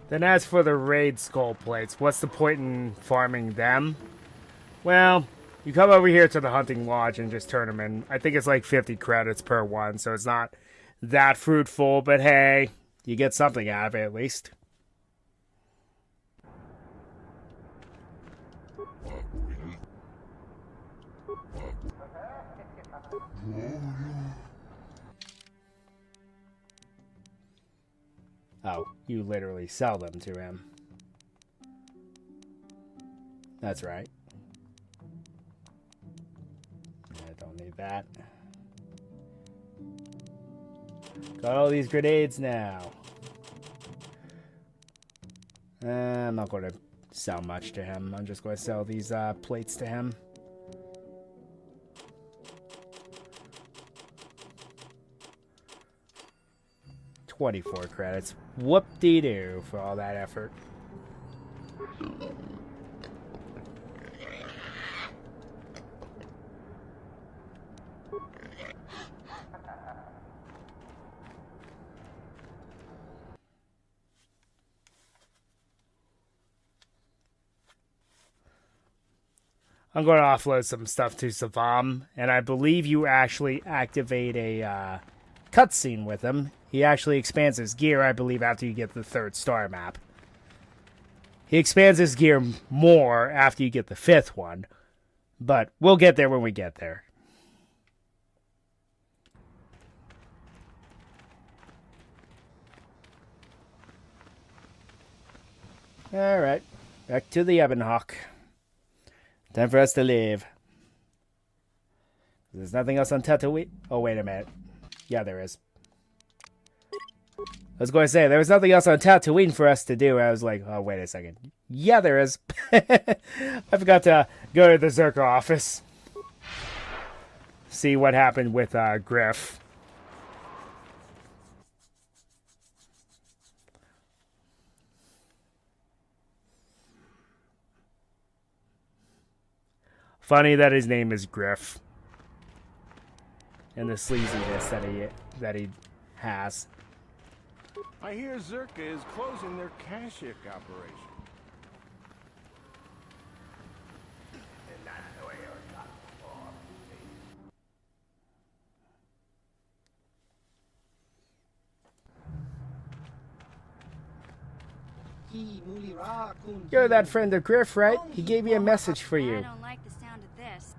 Then as for the raid skull plates, what's the point in farming them? Well, you come over here to the hunting lodge and just turn them in. I think it's like 50 credits per one, so it's not that fruitful, but hey, you get something out of it at least. Oh, you literally sell them to him. That's right. I don't need that. Got all these grenades now. I'm not going to sell much to him. I'm just going to sell these plates to him. $24 credits. Whoop-dee-doo for all that effort. I'm going to offload some stuff to Savam, and I believe you actually activate a cutscene with him. He actually expands his gear, I believe, after you get the 3rd star map. He expands his gear more after you get the 5th one, but we'll get there when we get there. Alright, back to the Ebonhawk. Time for us to leave. There's nothing else on Tatooine. Oh, wait a minute. Yeah, there is. I was going to say, there was nothing else on Tatooine for us to do. I was like, oh, wait a second. Yeah, there is. I forgot to go to the Zerka office. See what happened with Griff. Funny that his name is Griff. And the sleaziness that he has. I hear Zerka is closing their Kashyyyk operation. You're that friend of Griff, right? He gave me a message for you. I don't like the sound of this.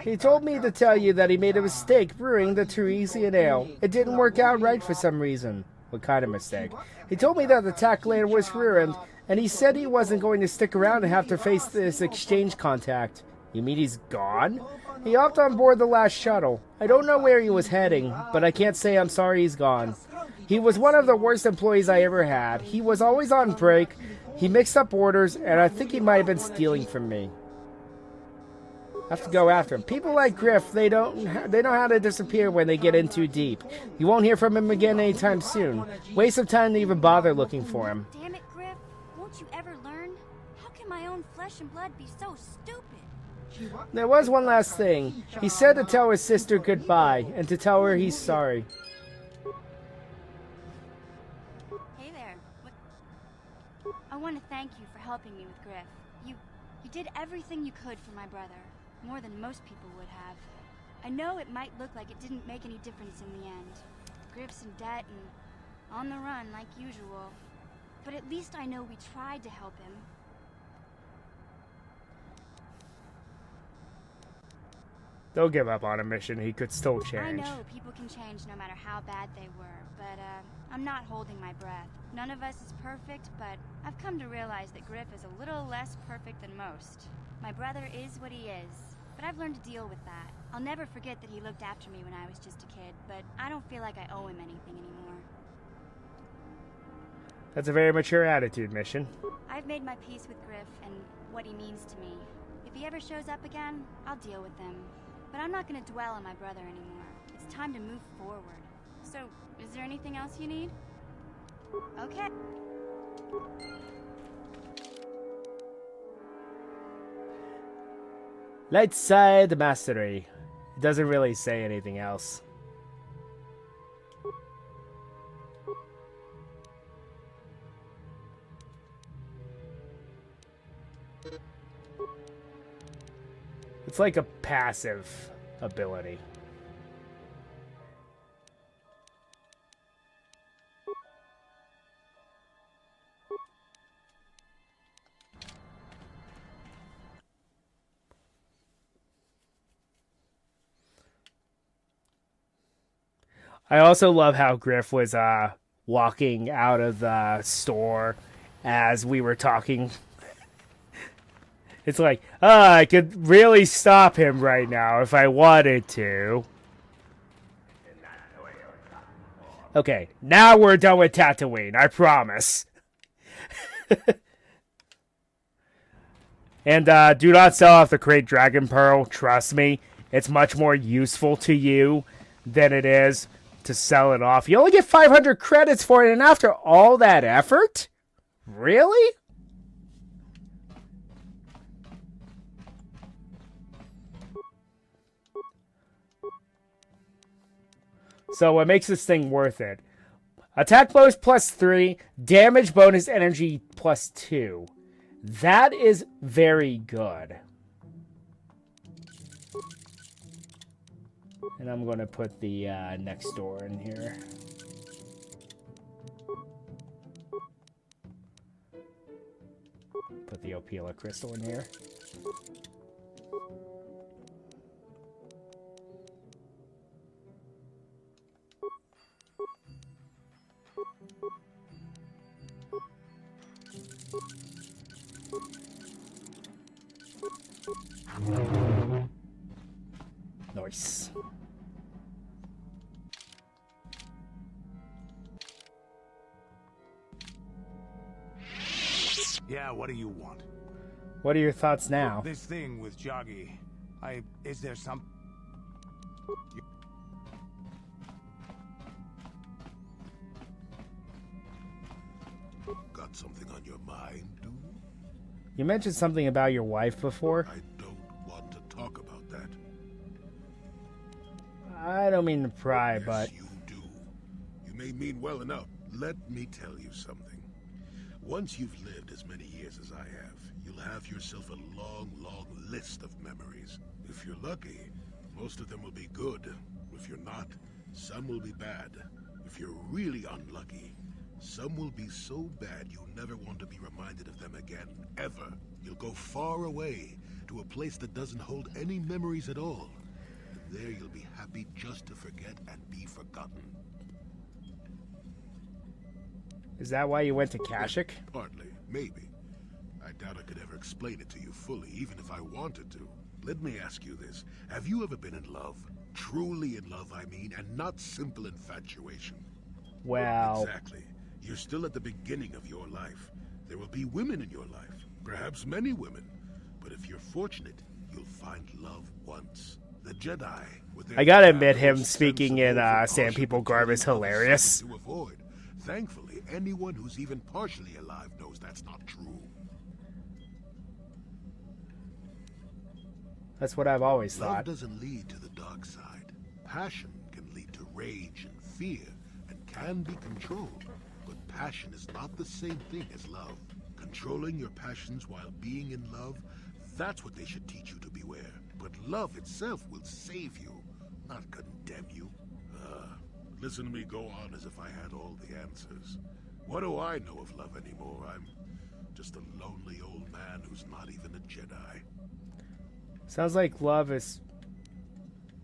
He told me to tell you that he made a mistake brewing the Teresian ale. It didn't work out right for some reason. What kind of mistake? He told me that the tack lane was ruined, and he said he wasn't going to stick around and have to face this exchange contact. You mean he's gone? He hopped on board the last shuttle. I don't know where he was heading, but I can't say I'm sorry he's gone. He was one of the worst employees I ever had. He was always on break. He mixed up orders, and I think he might have been stealing from me. I have to go after him. People like Griff, they know how to disappear when they get in too deep. You won't hear from him again anytime soon. Waste of time to even bother looking for him. Damn it, Griff. Won't you ever learn? How can my own flesh and blood be so stupid? There was one last thing. He said to tell his sister goodbye, and to tell her he's sorry. Hey there. I want to thank you for helping me with Griff. You did everything you could for my brother. More than most people would have. I know it might look like it didn't make any difference in the end. Griff's in debt and on the run like usual. But at least I know we tried to help him. Don't give up on a mission. He could still change. I know people can change no matter how bad they were, but I'm not holding my breath. None of us is perfect, but I've come to realize that Griff is a little less perfect than most. My brother is what he is, but I've learned to deal with that. I'll never forget that he looked after me when I was just a kid, but I don't feel like I owe him anything anymore. That's a very mature attitude, Mission. I've made my peace with Griff and what he means to me. If he ever shows up again, I'll deal with him. But I'm not going to dwell on my brother anymore. It's time to move forward. So, is there anything else you need? Okay. Light side mastery. It doesn't really say anything else. It's like a passive ability. I also love how Griff was walking out of the store as we were talking. It's like, I could really stop him right now if I wanted to. Okay, now we're done with Tatooine, I promise. And do not sell off the Great Dragon Pearl, trust me. It's much more useful to you than it is to sell it off. You only get 500 credits for it, and after all that effort? Really? So what makes this thing worth it? Attack bonus +3, damage bonus energy +2. That is very good. And I'm going to put the next door in here. Put the Opila crystal in here. Nice. Yeah, what do you want? What are your thoughts now? This thing with Joggy. Is there some... Got something on your mind, dude? You mentioned something about your wife before. I don't want to talk about that. I don't mean to pry, Yes, but... you do. You may mean well enough. Let me tell you something. Once you've lived as many years as I have, you'll have yourself a long, long list of memories. If you're lucky, most of them will be good. If you're not, some will be bad. If you're really unlucky, some will be so bad you'll never want to be reminded of them again, ever. You'll go far away, to a place that doesn't hold any memories at all. And there you'll be happy just to forget and be forgotten. Is that why you went to Kashyyyk? Partly, maybe. I doubt I could ever explain it to you fully, even if I wanted to. Let me ask you this. Have you ever been in love? Truly in love, I mean, and not simple infatuation. Well... Exactly. You're still at the beginning of your life. There will be women in your life, perhaps many women. But if you're fortunate, you'll find love once. The Jedi, with their I gotta admit, him sense speaking of in overcaution Sand People will garb tell is you other hilarious. secrets to avoid. Thankfully, anyone who's even partially alive knows that's not true. That's what I've always Love thought. doesn't lead to the dark side. Passion can lead to rage and fear, and can be controlled. But passion is not the same thing as love. Controlling your passions while being in love, that's what they should teach you to beware. But love itself will save you, not condemn you. Listen to me go on as if I had all the answers. What do I know of love anymore? I'm just a lonely old man who's not even a Jedi. Sounds like love is...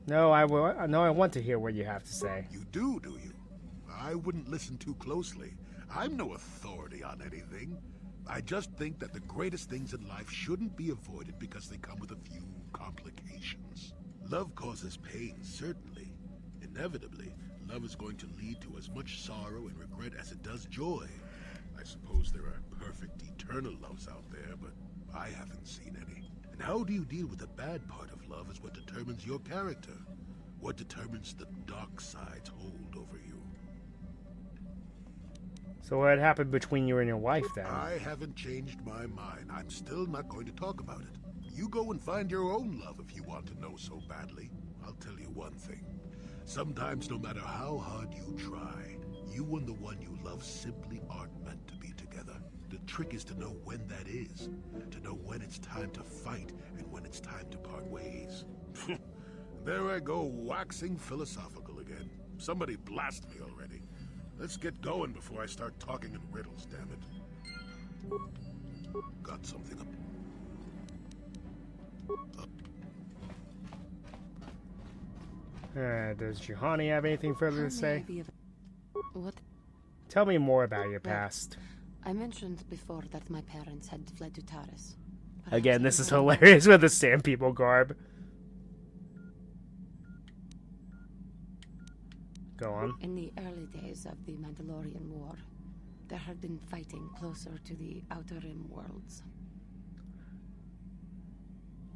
No, I want to hear what you have to say. You do you? I wouldn't listen too closely. I'm no authority on anything. I just think that the greatest things in life shouldn't be avoided because they come with a few complications. Love causes pain, certainly. Inevitably, love is going to lead to as much sorrow and regret as it does joy. I suppose there are perfect eternal loves out there, but I haven't seen any. And how do you deal with the bad part of love is what determines your character. What determines the dark side's hold over you. So what happened between you and your wife, then? I haven't changed my mind. I'm still not going to talk about it. You go and find your own love if you want to know so badly. I'll tell you one thing. Sometimes, no matter how hard you try, you and the one you love simply aren't meant to be together. The trick is to know when that is. To know when it's time to fight and when it's time to part ways. There I go, waxing philosophical again. Somebody blast me already. Let's get going before I start talking in riddles, damn it. Got something up. Does Juhani have anything further to say? What? Tell me more about your past. I mentioned before that my parents had fled to Taris. Again, this is hilarious with the Sand People garb. Go on. In the early days of the Mandalorian War, there had been fighting closer to the Outer Rim worlds.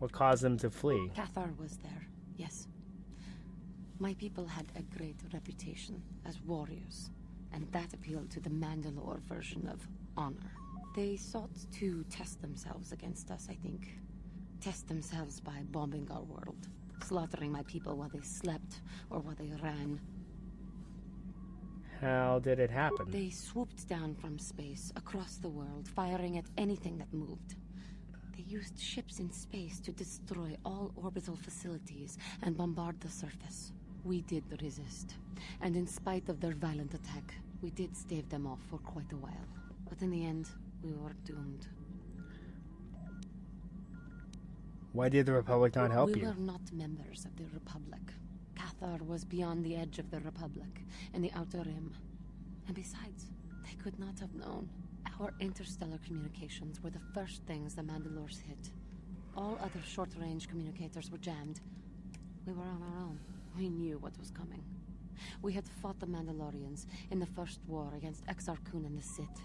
What caused them to flee? KOTOR was there, yes. My people had a great reputation as warriors, and that appealed to the Mandalore version of honor. They sought to test themselves against us, I think. Test themselves by bombing our world, slaughtering my people while they slept or while they ran. How did it happen? They swooped down from space, across the world, firing at anything that moved. They used ships in space to destroy all orbital facilities and bombard the surface. We did resist, and in spite of their violent attack, we did stave them off for quite a while. But in the end, we were doomed. Why did the Republic not help We you? were not members of the Republic. KOTOR was beyond the edge of the Republic, in the Outer Rim. And besides, they could not have known. Our interstellar communications were the first things the Mandalores hit. All other short-range communicators were jammed. We were on our own. We knew what was coming. We had fought the Mandalorians in the first war against Exar Kun and the Sith.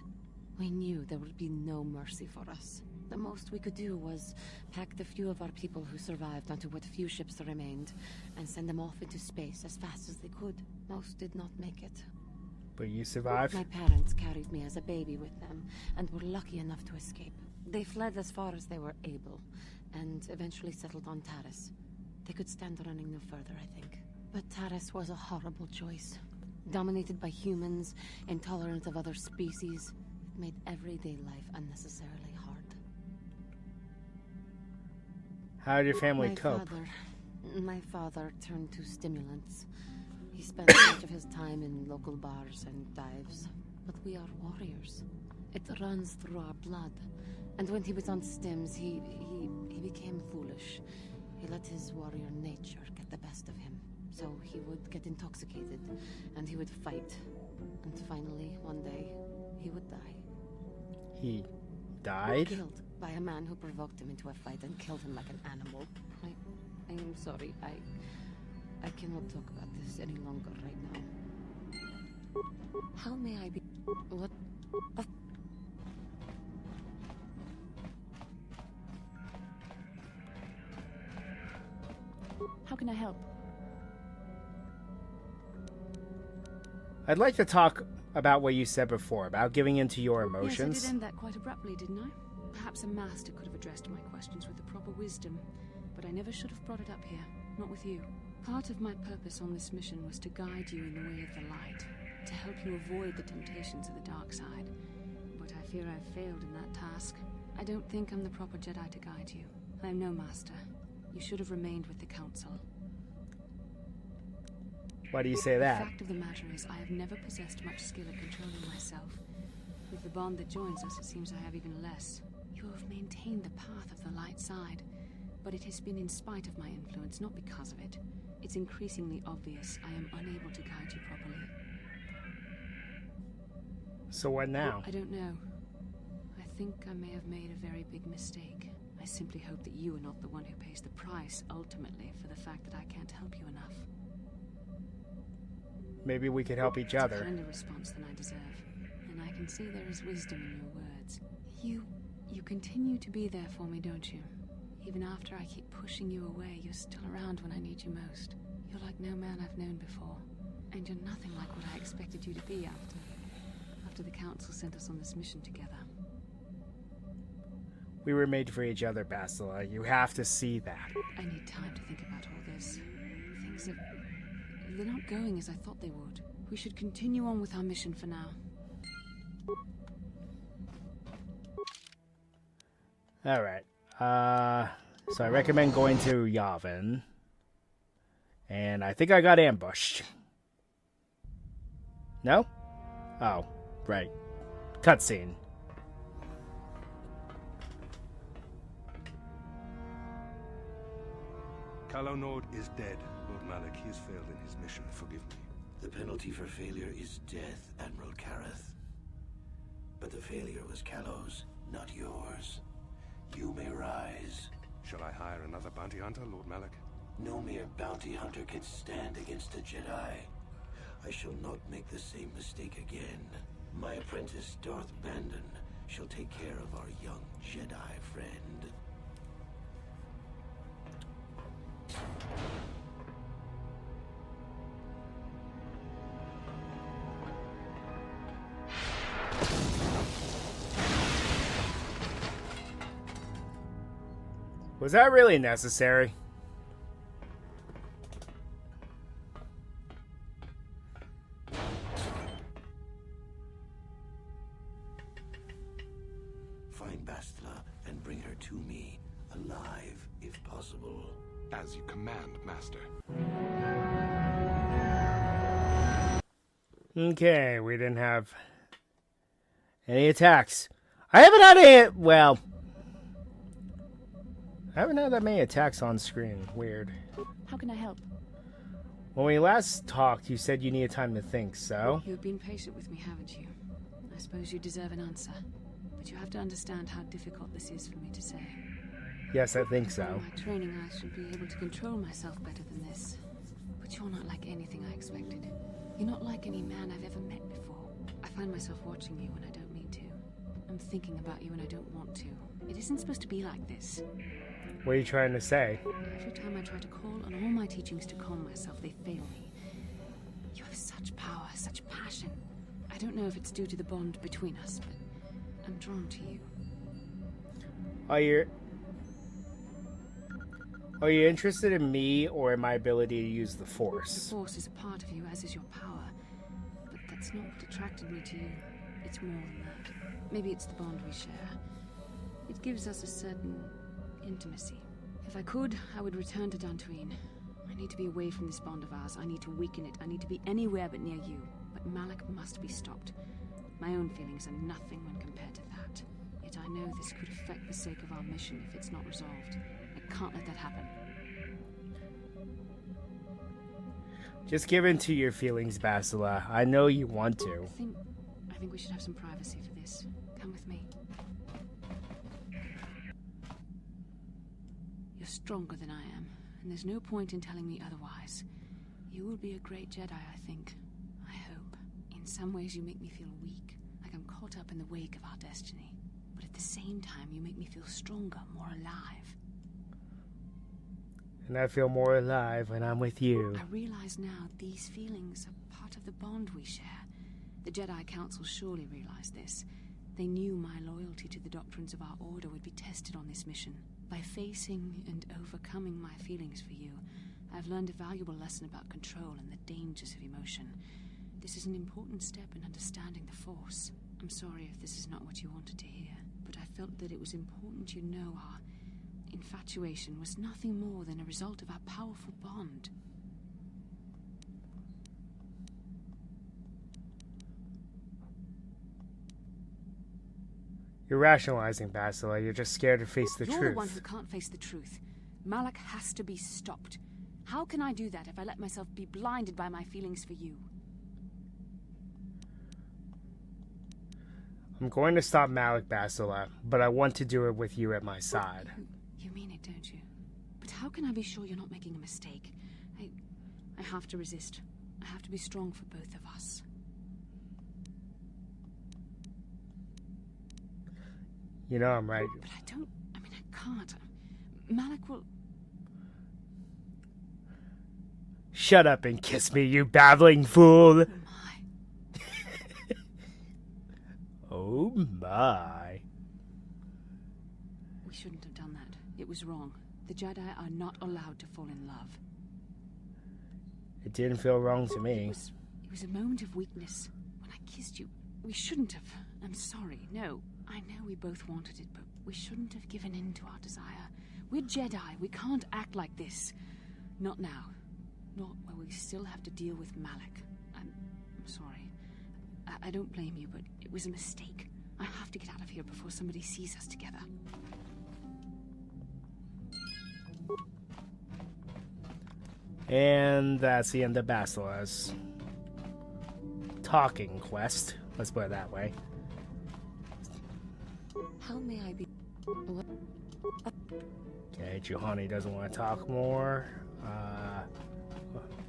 We knew there would be no mercy for us. The most we could do was pack the few of our people who survived onto what few ships remained and send them off into space as fast as they could. Most did not make it. But you survived? My parents carried me as a baby with them and were lucky enough to escape. They fled as far as they were able and eventually settled on Taris. They could stand running no further, I think. But Taris was a horrible choice. Dominated by humans, intolerant of other species, it made everyday life unnecessarily hard. How did your family cope? My father turned to stimulants. He spent much of his time in local bars and dives. But we are warriors. It runs through our blood. And when he was on stims, he became foolish. He let his warrior nature get the best of him. So he would get intoxicated, and he would fight. And finally, one day, he would die. He died? Killed by a man who provoked him into a fight and killed him like an animal. I am sorry. I cannot talk about this any longer right now. How may I be... What? How can I help? I'd like to talk about what you said before, about giving in to your emotions. Yes, I did end that quite abruptly, didn't I? Perhaps a master could have addressed my questions with the proper wisdom, but I never should have brought it up here, not with you. Part of my purpose on this mission was to guide you in the way of the light, to help you avoid the temptations of the dark side. But I fear I've failed in that task. I don't think I'm the proper Jedi to guide you. I am no master. You should have remained with the Council. Why do you say that? The fact of the matter is, I have never possessed much skill at controlling myself. With the bond that joins us, it seems I have even less. You have maintained the path of the light side, but it has been in spite of my influence, not because of it. It's increasingly obvious I am unable to guide you properly. So what now? I don't know. I think I may have made a very big mistake. I simply hope that you are not the one who pays the price, ultimately, for the fact that I can't help you enough. Maybe we could help each It's other. a kinder response than I deserve, and I can see there is wisdom in your words. You continue to be there for me, don't you? Even after I keep pushing you away, you're still around when I need you most. You're like no man I've known before, and you're nothing like what I expected you to be after the Council sent us on this mission together. We were made for each other, Bastila. You have to see that. I need time to think about all this. They're not going as I thought they would. We should continue on with our mission for now. Alright. So I recommend going to Yavin. And I think I got ambushed. No? Oh, right. Cutscene. Calo Nord is dead. Lord Malik, he has failed in his mission. Forgive me. The penalty for failure is death, Admiral Kareth. But the failure was Calo's, not yours. You may rise. Shall I hire another bounty hunter, Lord Malik? No mere bounty hunter can stand against a Jedi. I shall not make the same mistake again. My apprentice, Darth Bandon, shall take care of our young Jedi friend. Was that really necessary? Find Bastila and bring her to me, alive, if possible. As you command, Master. Okay, we didn't have any attacks. I haven't had any, well, I haven't had that many attacks on screen. Weird. How can I help? When we last talked, you said you needed time to think, so? You've been patient with me, haven't you? I suppose you deserve an answer. But you have to understand how difficult this is for me to say. Yes, I think so. In my training, I should be able to control myself better than this. But you're not like anything I expected. You're not like any man I've ever met before. I find myself watching you when I don't mean to. I'm thinking about you when I don't want to. It isn't supposed to be like this. What are you trying to say? Every time I try to call on all my teachings to calm myself, they fail me. You have such power, such passion. I don't know if it's due to the bond between us, but I'm drawn to you. Are you interested in me or in my ability to use the The Force? Force is a part of you, as is your power. But that's not what attracted me to you. It's more than that. Maybe it's the bond we share. It gives us a certain intimacy. If I could, I would return to Tatooine. I need to be away from this bond of ours. I need to weaken it. I need to be anywhere but near you. But Malik must be stopped. My own feelings are nothing when compared to that. Yet I know this could affect the sake of our mission if it's not resolved. I can't let that happen. Just give in to your feelings, Bastila. I know you want to. I think we should have some privacy for this. Come with me. You're stronger than I am, and there's no point in telling me otherwise. You will be a great Jedi, I think. I hope. In some ways you make me feel weak, like I'm caught up in the wake of our destiny. But at the same time, you make me feel stronger, more alive. And I feel more alive when I'm with you. I realize now these feelings are part of the bond we share. The Jedi Council surely realized this. They knew my loyalty to the doctrines of our order would be tested on this mission. By facing and overcoming my feelings for you, I've learned a valuable lesson about control and the dangers of emotion. This is an important step in understanding the Force. I'm sorry if this is not what you wanted to hear, but I felt that it was important you know our infatuation was nothing more than a result of our powerful bond. You're rationalizing, Bastila. You're just scared to face the You're truth. the one who can't face the truth. Malik has to be stopped. How can I do that if I let myself be blinded by my feelings for you? I'm going to stop Malik, Bastila, but I want to do it with you at my side. You mean it, don't you? But how can I be sure you're not making a mistake? I have to resist. I have to be strong for both of us. You know I'm right. But I can't. Malik will... Shut up and kiss me, you babbling fool! Oh my. Oh my. We shouldn't have done that. It was wrong. The Jedi are not allowed to fall in love. It didn't feel wrong to me. It was a moment of weakness. When I kissed you, we shouldn't have. I'm sorry. No, I know we both wanted it, but We shouldn't have given in to our desire. We're Jedi. We can't act like this. Not now. Not while we still have to deal with Malak. I'm sorry. I don't blame you, but it was a mistake. I have to get out of here before somebody sees us together. And that's the end of Basila's talking quest. Let's put it that way. How may I be? What? Okay, Juhani doesn't want to talk more.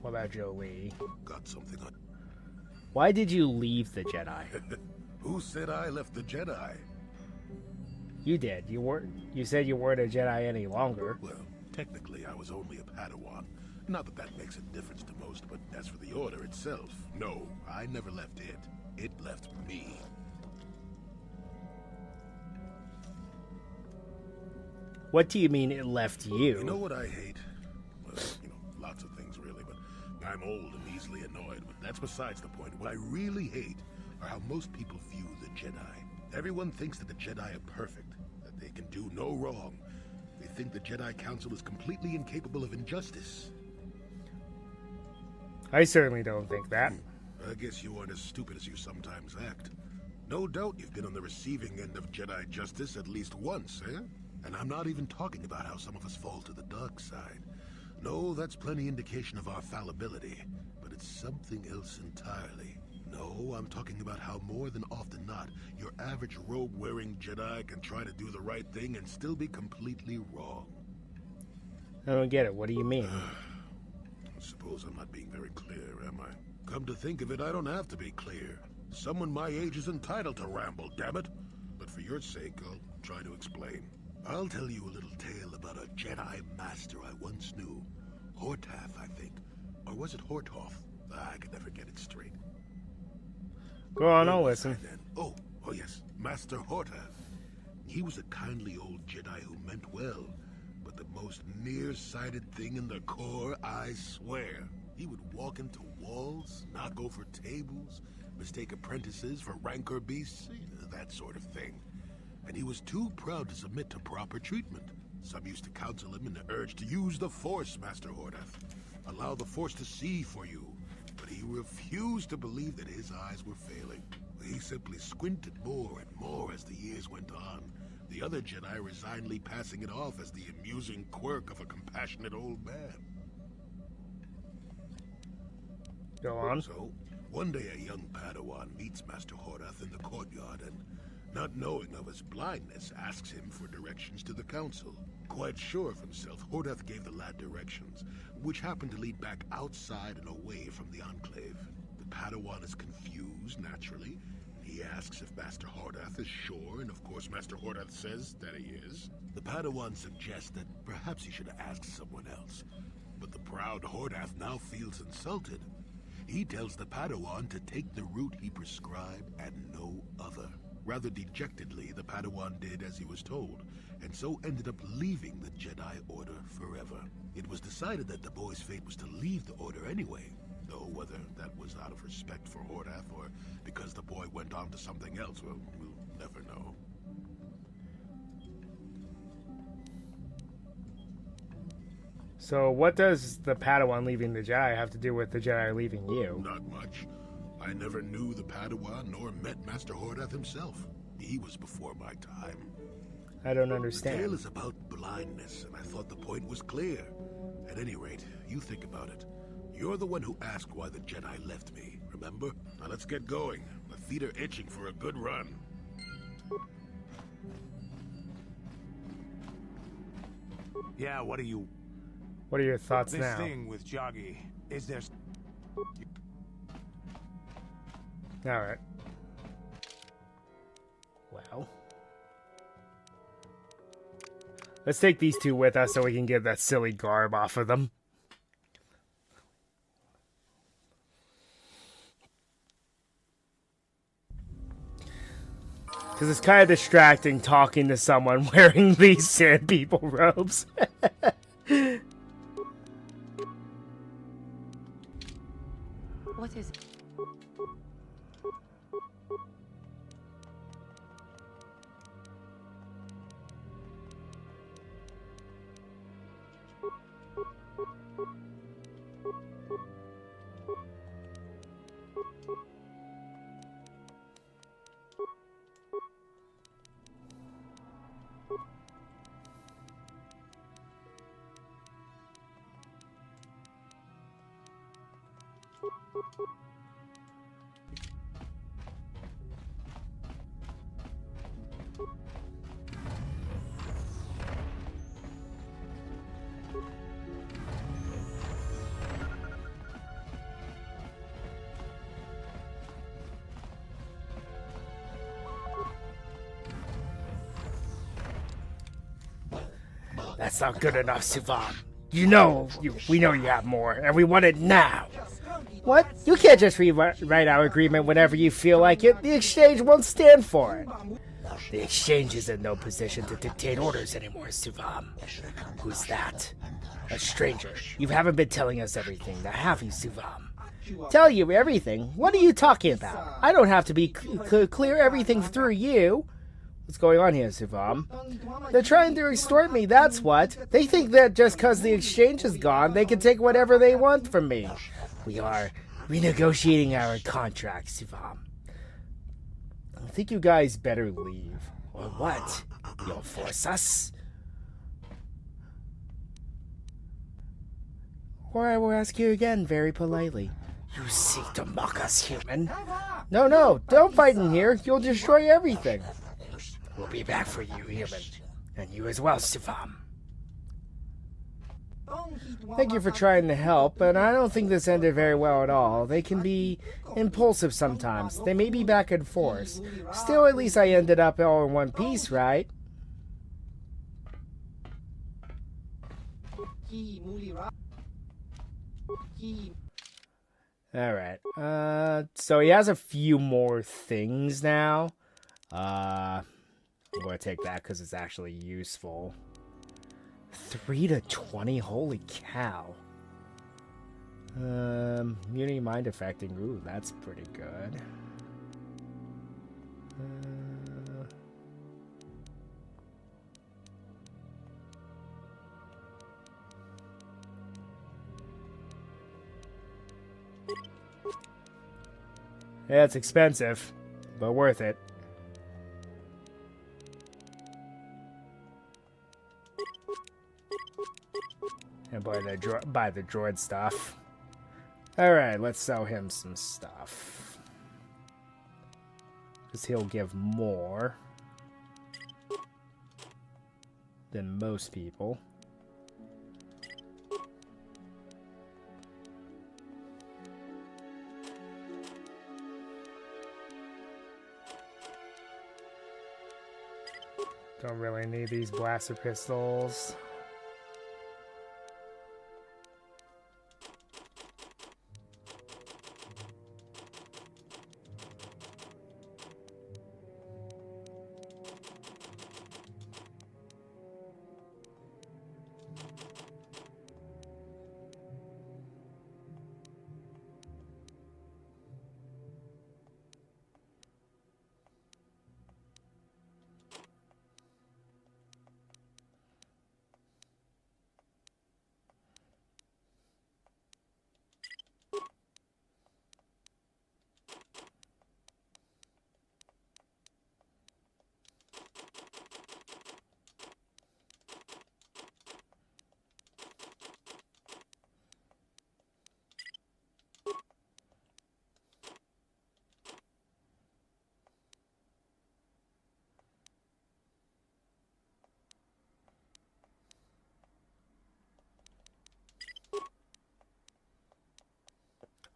What about Jolie? Got something on. Why did you leave the Jedi? Who said I left the Jedi? You did. You said you weren't a Jedi any longer. Well, technically I was only a Padawan. Not that that makes a difference to most, but as for the Order itself, no, I never left it. It left me. What do you mean it left you? You know what I hate? Well, lots of things really, but I'm old and easily annoyed, but that's besides the point. What I really hate are how most people view the Jedi. Everyone thinks that the Jedi are perfect, that they can do no wrong. They think the Jedi Council is completely incapable of injustice. I certainly don't think that. I guess you aren't as stupid as you sometimes act. No doubt you've been on the receiving end of Jedi justice at least once, eh? And I'm not even talking about how some of us fall to the dark side. No, that's plenty indication of our fallibility, but it's something else entirely. No, I'm talking about how more than often not, your average robe-wearing Jedi can try to do the right thing and still be completely wrong. I don't get it. What do you mean? I suppose I'm not being very clear, am I? Come to think of it, I don't have to be clear. Someone my age is entitled to ramble, damn it. But for your sake, I'll try to explain. I'll tell you a little tale about a Jedi master I once knew. Hortath, I think. Or was it Hortoth? I could never get it straight. Go on, I'll listen. Oh yes, Master Hortath. He was a kindly old Jedi who meant well, but the most nearsighted thing in the Corps, I swear. He would walk into walls, knock over tables, mistake apprentices for rancor beasts, that sort of thing. And he was too proud to submit to proper treatment. Some used to counsel him in the urge to use the Force, Master Hortath. Allow the Force to see for you. But he refused to believe that his eyes were failing. He simply squinted more and more as the years went on. The other Jedi resignedly passing it off as the amusing quirk of a compassionate old man. Go on. So, one day a young Padawan meets Master Hortath in the courtyard and, not knowing of his blindness, asks him for directions to the council. Quite sure of himself, Hortath gave the lad directions, which happened to lead back outside and away from the Enclave. The Padawan is confused, naturally. He asks if Master Hortath is sure, and of course Master Hortath says that he is. The Padawan suggests that perhaps he should ask someone else. But the proud Hortath now feels insulted. He tells the Padawan to take the route he prescribed and no other. Rather dejectedly, the Padawan did as he was told, and so ended up leaving the Jedi Order forever. It was decided that the boy's fate was to leave the Order anyway, though whether that was out of respect for Hortath or because the boy went on to something else, well, we'll never know. So what does the Padawan leaving the Jedi have to do with the Jedi leaving you? Not much. I never knew the Padawan nor met Master Hortath himself. He was before my time. I don't The understand. tale is about blindness, and I thought the point was clear. At any rate, you think about it. You're the one who asked why the Jedi left me, remember? Now let's get going. My feet are itching for a good run. Yeah, what are your thoughts this now? thing with Joggy? Is there... Alright. Well. Let's take these two with us so we can get that silly garb off of them. Because it's kind of distracting talking to someone wearing these sand people robes. What is it? That's not good enough, Suvam. We know you have more, and we want it now. What? You can't just rewrite our agreement whenever you feel like it. The Exchange won't stand for it. The Exchange is in no position to dictate orders anymore, Suvam. Who's that? A stranger. You haven't been telling us everything, now have you, Suvam? Tell you everything? What are you talking about? I don't have to be clear everything through you. What's going on here, Suvam? They're trying to extort me, that's what. They think that just because the Exchange is gone, they can take whatever they want from me. We are renegotiating our contract, Suvam. I think you guys better leave. Or what? You'll force us? Or I will ask you again very politely. You seek to mock us, human? No, don't fight in here. You'll destroy everything. We'll be back for you, human. And you as well, Suvam. Thank you for trying to help, but I don't think this ended very well at all. They can be impulsive sometimes. They may be back and forth. Still, at least I ended up all in one piece, right? Alright. So he has a few more things now. I'm going to take that because it's actually useful. 3 to 20? Holy cow. Immunity mind affecting. Ooh, that's pretty good. Yeah, it's expensive, but worth it. And buy the droid stuff. Alright, let's sell him some stuff. Because he'll give more than most people. Don't really need these blaster pistols.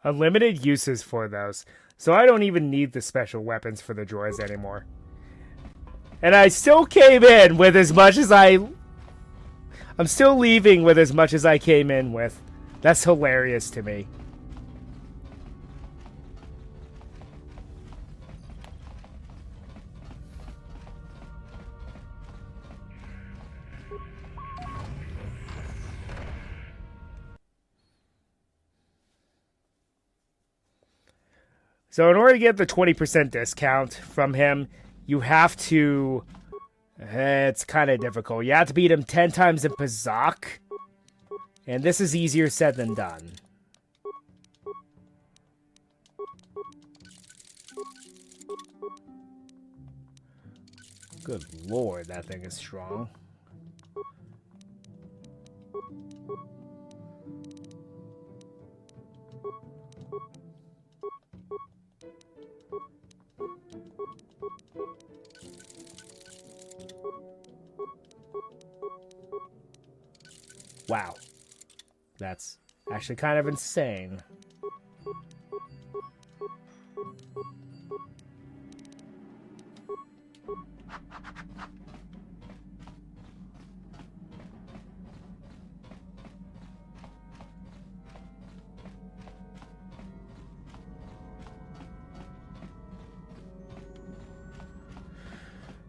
Unlimited uses for those. So I don't even need the special weapons for the droids anymore. And I still came in with as much as I'm still leaving with as much as I came in with. That's hilarious to me. So in order to get the 20% discount from him, you have to... It's kind of difficult. You have to beat him 10 times in Pazak. And this is easier said than done. Good lord, that thing is strong. Wow. That's actually kind of insane.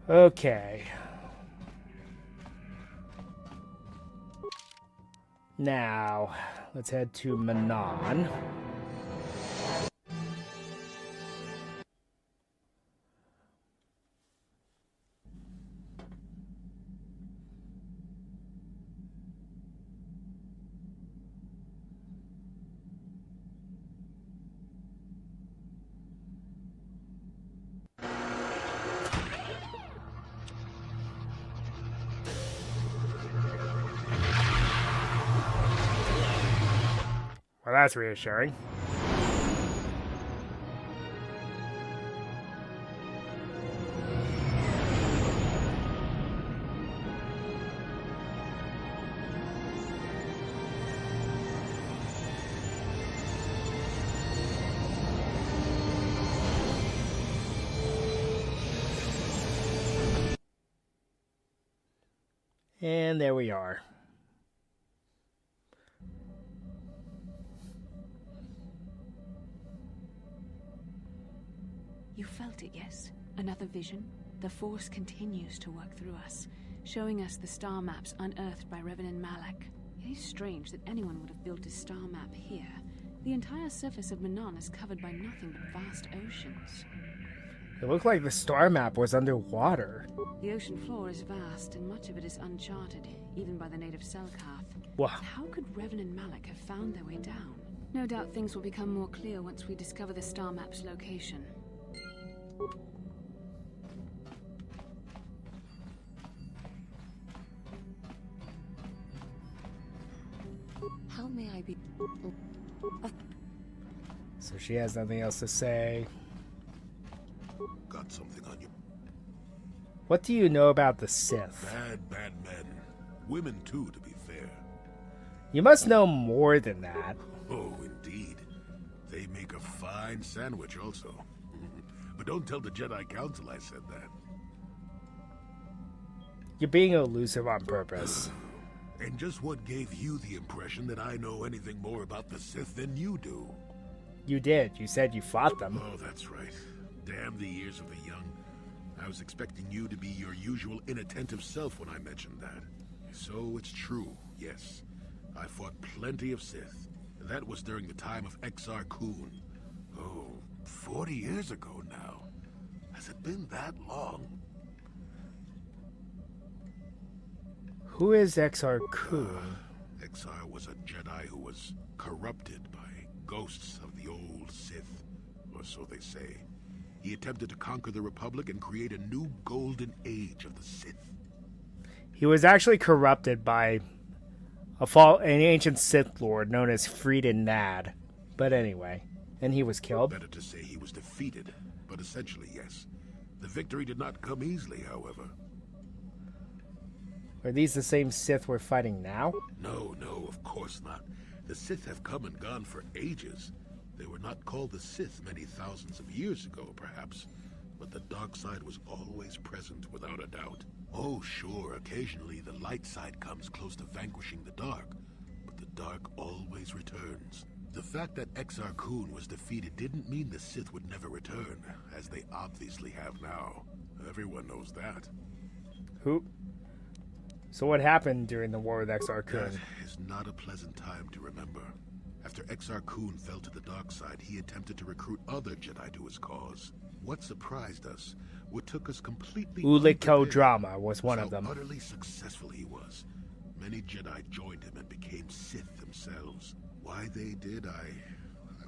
Okay. Now, let's head to Manon. Well, that's reassuring. And there we are. You felt it, yes? Another vision? The Force continues to work through us, showing us the star maps unearthed by Revan Malak. It is strange that anyone would have built a star map here. The entire surface of Manon is covered by nothing but vast oceans. It looked like the star map was underwater. The ocean floor is vast, and much of it is uncharted, even by the native Selkath. Wow. How could Revan and Malak have found their way down? No doubt things will become more clear once we discover the star map's location. How may I be... So she has nothing else to say. Got something on you. What do you know about the Sith? Bad men. Women, too, to be fair. You must know more than that. Oh, indeed. They make a fine sandwich, also. But don't tell the Jedi Council I said that. You're being elusive on purpose. And just what gave you the impression that I know anything more about the Sith than you do? You did. You said you fought them. Oh, that's right. Damn the ears of the young. I was expecting you to be your usual inattentive self when I mentioned that. So it's true, yes. I fought plenty of Sith. That was during the time of Exar Kun. Oh, 40 years ago now. Has it been that long? Who is Exar Kun? Exar was a Jedi who was corrupted by ghosts of the old Sith, or so they say. He attempted to conquer the Republic and create a new golden age of the Sith. He was actually corrupted by an ancient Sith Lord known as Freedon Nad. But anyway, and he was killed. Better to say he was defeated, but essentially yes. The victory did not come easily, however. Are these the same Sith we're fighting now? No, of course not. The Sith have come and gone for ages. They were not called the Sith many thousands of years ago, perhaps. But the dark side was always present, without a doubt. Oh, sure, occasionally the light side comes close to vanquishing the dark. But the dark always returns. The fact that Exar Kun was defeated didn't mean the Sith would never return, as they obviously have now. Everyone knows that. Who? So what happened during the war with Exar Kun? That is not a pleasant time to remember. After Exar Kun fell to the dark side, he attempted to recruit other Jedi to his cause. What surprised us, what took us completely Uliko Drama was one how of them. utterly successful he was. Many Jedi joined him and became Sith themselves. Why they did, I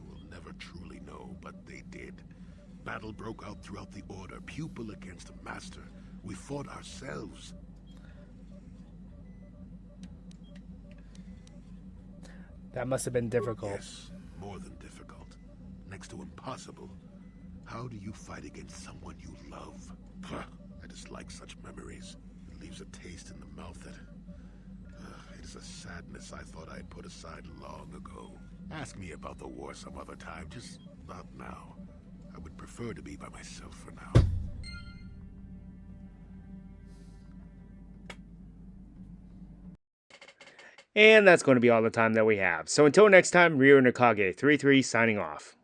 will never truly know, but they did. Battle broke out throughout the Order, pupil against master. We fought ourselves. That must have been difficult. Yes, more than difficult. Next to impossible. How do you fight against someone you love? I dislike such memories. It leaves a taste in the mouth that... it is It's a sadness I thought I'd put aside long ago. Ask me about the war some other time, just not now. I would prefer to be by myself for now. And that's going to be all the time that we have. So until next time, Ryo Nakage 33 signing off.